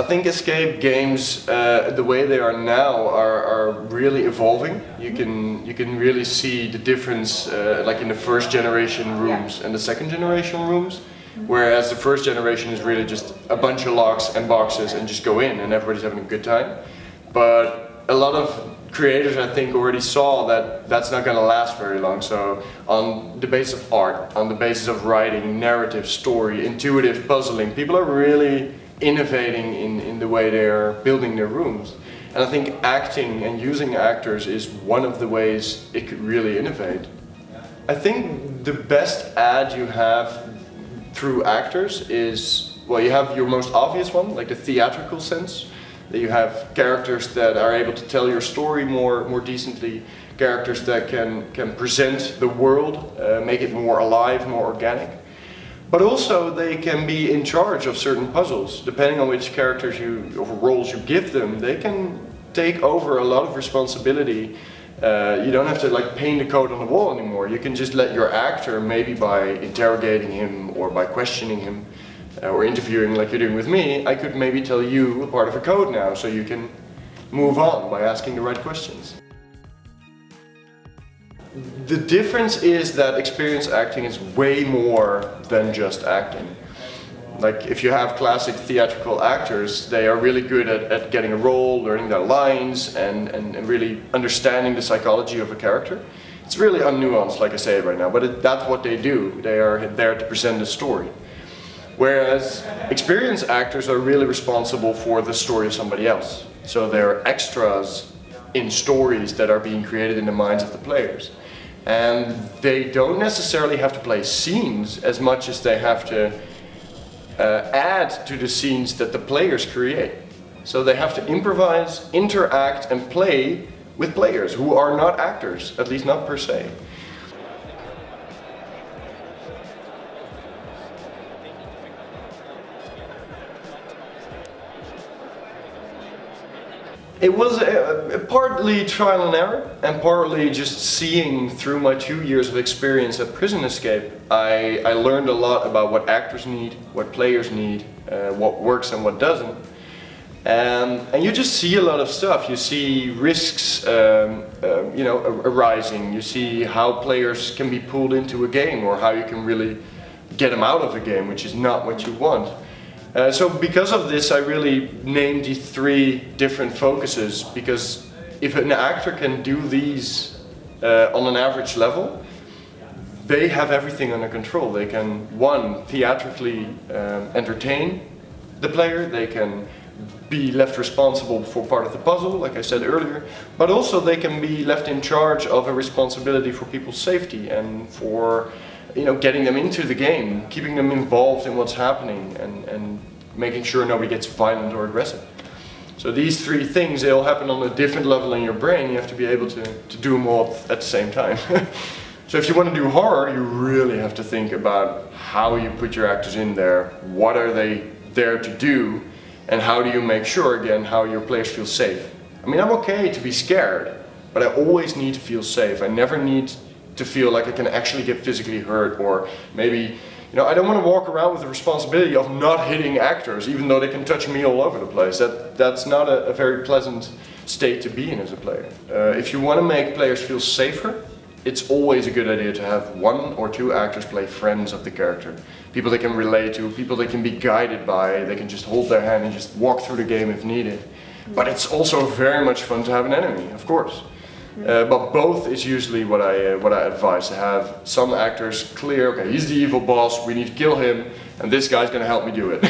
think escape games, the way they are now, are really evolving. You can really see the difference, like in the first generation rooms and the second generation rooms. Whereas the first generation is really just a bunch of locks and boxes and just go in and everybody's having a good time. But a lot of creators, I think, already saw that that's not going to last very long. So on the basis of art, on the basis of writing, narrative, story, intuitive puzzling, people are really innovating in the way they're building their rooms. And I think acting and using actors is one of the ways it could really innovate. I think the best ad you have through actors is, well, you have your most obvious one, like the theatrical sense, that you have characters that are able to tell your story more decently, characters that can present the world, make it more alive, more organic. But also they can be in charge of certain puzzles. Depending on which characters or roles you give them, they can take over a lot of responsibility. You don't have to like paint the code on the wall anymore. You can just let your actor, maybe by interrogating him or by questioning him or interviewing like you're doing with me, I could maybe tell you a part of a code now so you can move on by asking the right questions. The difference is that experienced acting is way more than just acting. Like if you have classic theatrical actors, they are really good at getting a role, learning their lines, and really understanding the psychology of a character. It's really unnuanced, like I say right now, but that's what they do. They are there to present a story. Whereas experienced actors are really responsible for the story of somebody else. So they're extras in stories that are being created in the minds of the players. And they don't necessarily have to play scenes as much as they have to add to the scenes that the players create. So they have to improvise, interact and play with players who are not actors, at least not per se. It was partly trial and error and partly just seeing through my 2 years of experience at Prison Escape. I learned a lot about what actors need, what players need, what works and what doesn't. And you just see a lot of stuff. You see risks arising. You see how players can be pulled into a game or how you can really get them out of a game, which is not what you want. So because of this, I really named these 3 different focuses, because if an actor can do these on an average level, they have everything under control. They can, 1, theatrically entertain the player, they can be left responsible for part of the puzzle, like I said earlier, but also they can be left in charge of a responsibility for people's safety and for getting them into the game, keeping them involved in what's happening and making sure nobody gets violent or aggressive. So these 3 things, they all happen on a different level in your brain. You have to be able to do them all at the same time. So if you want to do horror, you really have to think about how you put your actors in there, what are they there to do, and how do you make sure, again, how your players feel safe. I mean, I'm okay to be scared, but I always need to feel safe. I never need to feel like I can actually get physically hurt, or maybe, I don't want to walk around with the responsibility of not hitting actors, even though they can touch me all over the place. That's not a very pleasant state to be in as a player. If you want to make players feel safer, it's always a good idea to have 1 or 2 actors play friends of the character. People they can relate to, people they can be guided by, they can just hold their hand and just walk through the game if needed. But it's also very much fun to have an enemy, of course. But both is usually what I advise, to have some actors clear, okay, he's the evil boss, we need to kill him, and this guy's going to help me do it.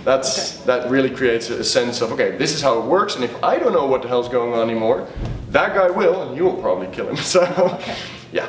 That really creates a sense of, okay, this is how it works, and if I don't know what the hell's going on anymore, that guy will, and you will probably kill him. So, yeah.